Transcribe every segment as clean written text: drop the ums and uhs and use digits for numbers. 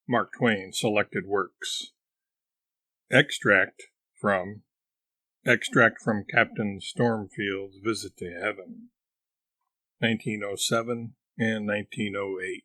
Mark Twain Selected Works. Extract from Captain Stormfield's Visit to Heaven, 1907 and 1908.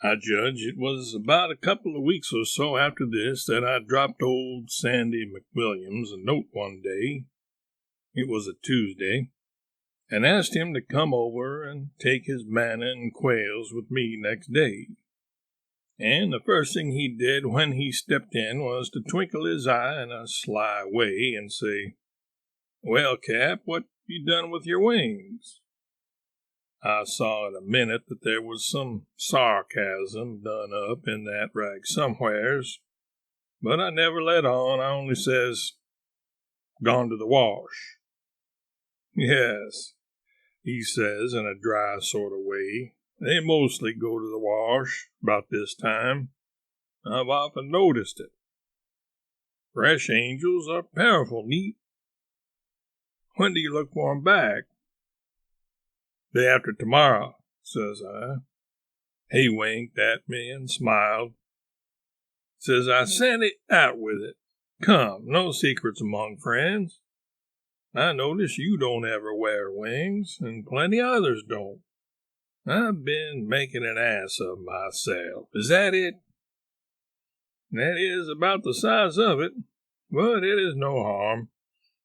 I judge it was about a couple of weeks or so after this that I dropped old Sandy McWilliams a note one day. It was a Tuesday, and asked him to come over and take his manna and quails with me next day. And the first thing he did when he stepped in was to twinkle his eye in a sly way and say, "Well, Cap, what you done with your wings?" I saw in a minute that there was some sarcasm done up in that rag somewheres, but I never let on. I only says, "Gone to the wash." "Yes," he says in a dry sort of way, "they mostly go to the wash about this time. I've often noticed it. Fresh angels are powerful neat. When do you look for 'em back?" "Day after tomorrow," says I. He winked at me and smiled. Says I, "Send it out with it. Come, no secrets among friends. I notice you don't ever wear wings, and plenty others don't. I've been making an ass of myself. Is that it?" "That is about the size of it, but it is no harm.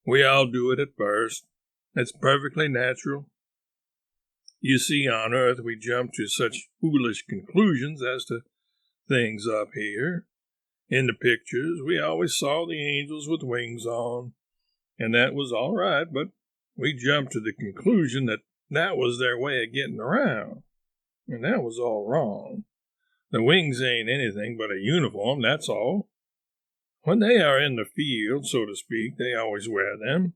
We all do it at first. It's perfectly natural. You see, on Earth we jump to such foolish conclusions as to things up here. In the pictures, we always saw the angels with wings on, and that was all right, but we jumped to the conclusion that that was their way of getting around, and that was all wrong. The wings ain't anything but a uniform, that's all. When they are in the field, so to speak, they always wear them.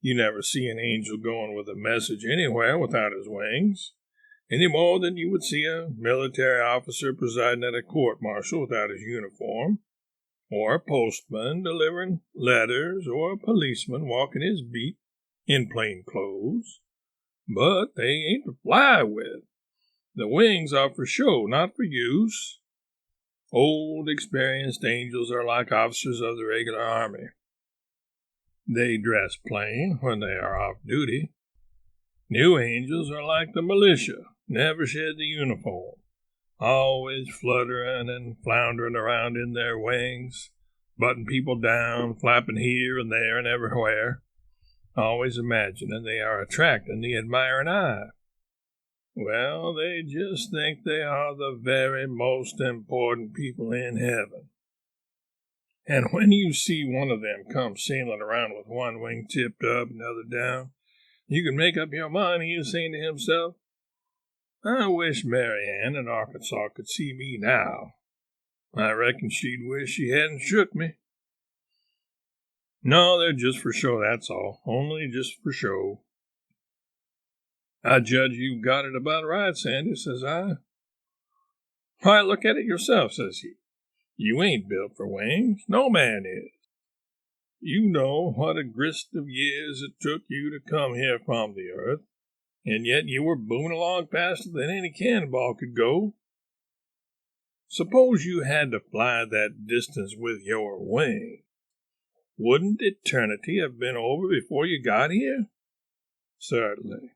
You never see an angel going with a message anywhere without his wings, any more than you would see a military officer presiding at a court-martial without his uniform, or a postman delivering letters, or a policeman walking his beat in plain clothes. But they ain't to fly with. The wings are for show, not for use. Old, experienced angels are like officers of the regular army. They dress plain when they are off duty. New angels are like the militia, never shed the uniform, always fluttering and floundering around in their wings, butting people down, flapping here and there and everywhere, always imagining they are attracting the admiring eye. Well, they just think they are the very most important people in heaven. And when you see one of them come sailing around with one wing tipped up and the other down, you can make up your mind he is saying to himself, "I wish Mary Ann in Arkansas could see me now. I reckon she'd wish she hadn't shook me." No, they're just for show, that's all. Only just for show. "I judge you've got it about right, Sandy," says I. "Why, look at it yourself," says he. "You ain't built for wings. No man is. You know what a grist of years it took you to come here from the earth, and yet you were booming along faster than any cannonball could go. Suppose you had to fly that distance with your wings. Wouldn't eternity have been over before you got here?" "Certainly."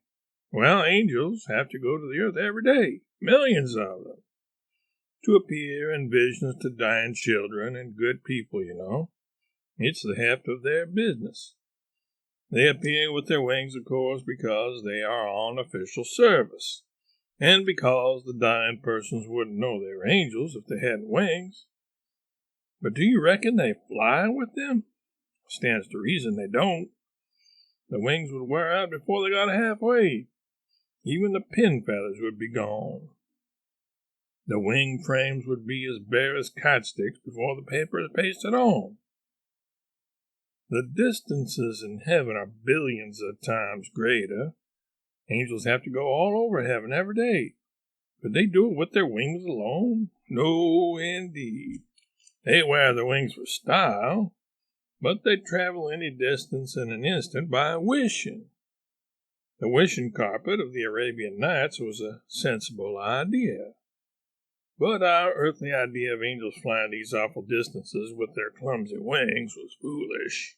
"Well, angels have to go to the earth every day, millions of them, to appear in visions to dying children and good people, you know. It's the heft of their business. They appear with their wings, of course, because they are on official service, and because the dying persons wouldn't know they were angels if they hadn't wings. But do you reckon they fly with them? Stands to reason they don't. The wings would wear out before they got halfway. Even the pin feathers would be gone. The wing frames would be as bare as kite sticks before the paper is pasted on. The distances in heaven are billions of times greater. Angels have to go all over heaven every day. Could they do it with their wings alone? No, indeed. They wear the wings for style, but they travel any distance in an instant by wishing. The wishing carpet of the Arabian Nights was a sensible idea. But our earthly idea of angels flying these awful distances with their clumsy wings was foolish.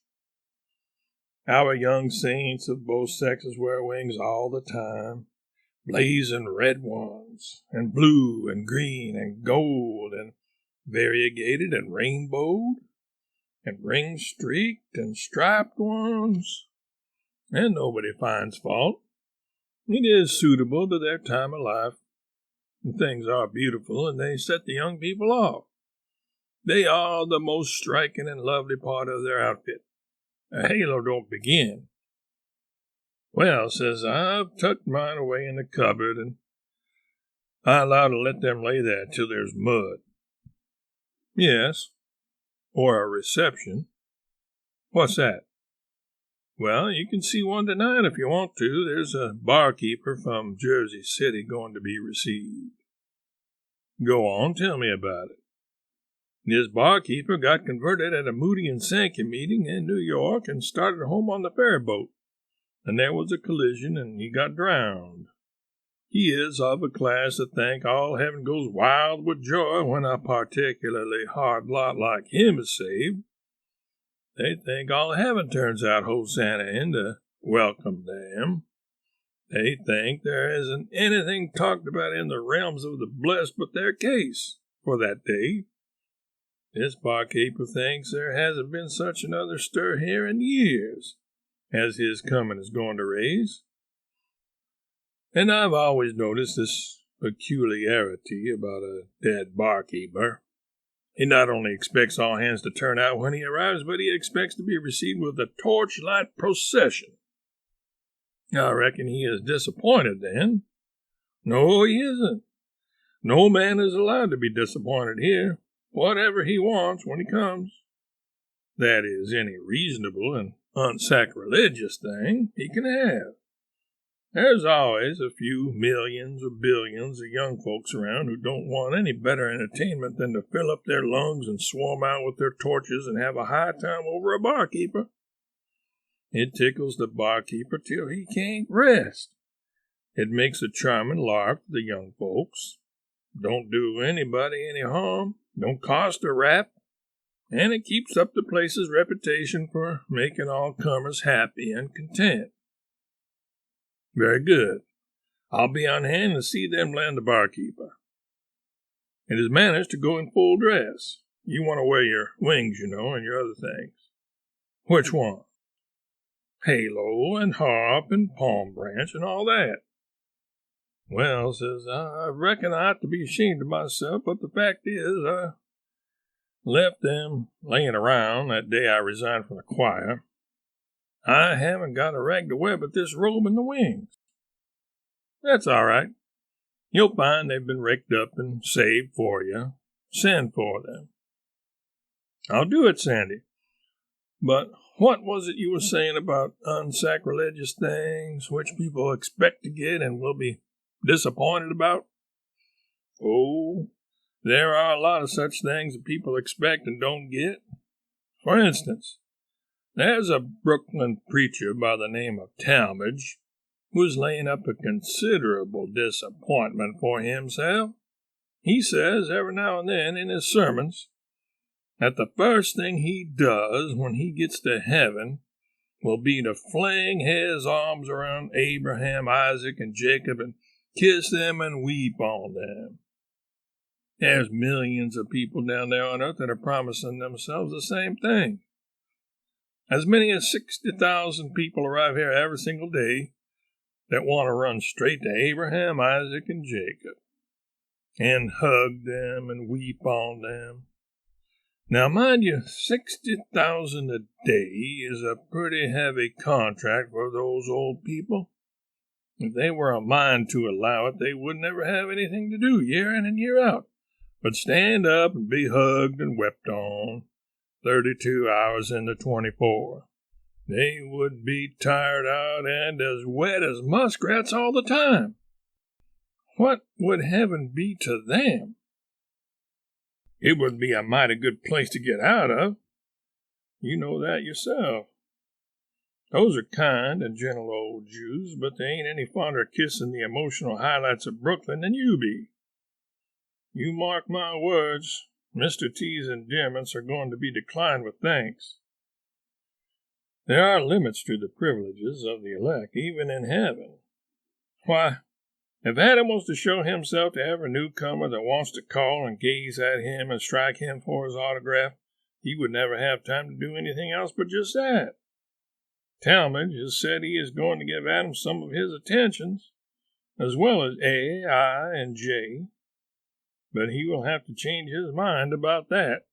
Our young saints of both sexes wear wings all the time, blazing red ones, and blue and green and gold, and variegated and rainbowed, and ring-streaked and striped ones, and nobody finds fault. It is suitable to their time of life. The things are beautiful, and they set the young people off. They are the most striking and lovely part of their outfit. A halo don't begin. Well, says I, I've tucked mine away in the cupboard, and I allow to let them lay there till there's mud. Yes, or a reception. What's that? Well, you can see one tonight if you want to. There's a barkeeper from Jersey City going to be received. Go on, tell me about it. This barkeeper got converted at a Moody and Sankey meeting in New York and started home on the ferry boat. And there was a collision and he got drowned. He is of a class that think all heaven goes wild with joy when a particularly hard lot like him is saved. They think all heaven turns out Hosanna in to welcome them. They think there isn't anything talked about in the realms of the blessed but their case for that day. This barkeeper thinks there hasn't been such another stir here in years as his coming is going to raise. And I've always noticed this peculiarity about a dead barkeeper. He not only expects all hands to turn out when he arrives, but he expects to be received with a torchlight procession. I reckon he is disappointed then. No, he isn't. No man is allowed to be disappointed here. Whatever he wants when he comes. That is, any reasonable and unsacrilegious thing he can have. There's always a few millions or billions of young folks around who don't want any better entertainment than to fill up their lungs and swarm out with their torches and have a high time over a barkeeper. It tickles the barkeeper till he can't rest. It makes a charming lark to the young folks. Don't do anybody any harm. Don't cost a rap. And it keeps up the place's reputation for making all comers happy and content. Very good. I'll be on hand to see them land the barkeeper. It is managed to go in full dress. You want to wear your wings, you know, and your other things. Which one? Halo and harp and palm branch and all that. Well, says I reckon I ought to be ashamed of myself, but the fact is I left them laying around that day I resigned from the choir. I haven't got a rag to wear but this robe and the wings. That's all right. You'll find they've been raked up and saved for you. Send for them. I'll do it, Sandy. But what was it you were saying about unsacrilegious things which people expect to get and will be disappointed about? Oh, there are a lot of such things that people expect and don't get. For instance, there's a Brooklyn preacher by the name of Talmage who's laying up a considerable disappointment for himself. He says every now and then in his sermons that the first thing he does when he gets to heaven will be to fling his arms around Abraham, Isaac, and Jacob and kiss them and weep on them. There's millions of people down there on earth that are promising themselves the same thing. As many as 60,000 people arrive here every single day that want to run straight to Abraham, Isaac, and Jacob and hug them and weep on them. Now, mind you, 60,000 a day is a pretty heavy contract for those old people. If they were a mind to allow it, they wouldn't ever have anything to do year in and year out but stand up and be hugged and wept on 32 hours in the 24. They would be tired out and as wet as muskrats all the time. What would heaven be to them? It would be a mighty good place to get out of. You know that yourself. Those are kind and gentle old Jews, but they ain't any fonder of kissing the emotional highlights of Brooklyn than you be. You mark my words, Mr. T's endearments are going to be declined with thanks. There are limits to the privileges of the elect, even in heaven. Why, if Adam was to show himself to every newcomer that wants to call and gaze at him and strike him for his autograph, he would never have time to do anything else but just that. Talmage has said he is going to give Adam some of his attentions, as well as A, I, and J, but he will have to change his mind about that.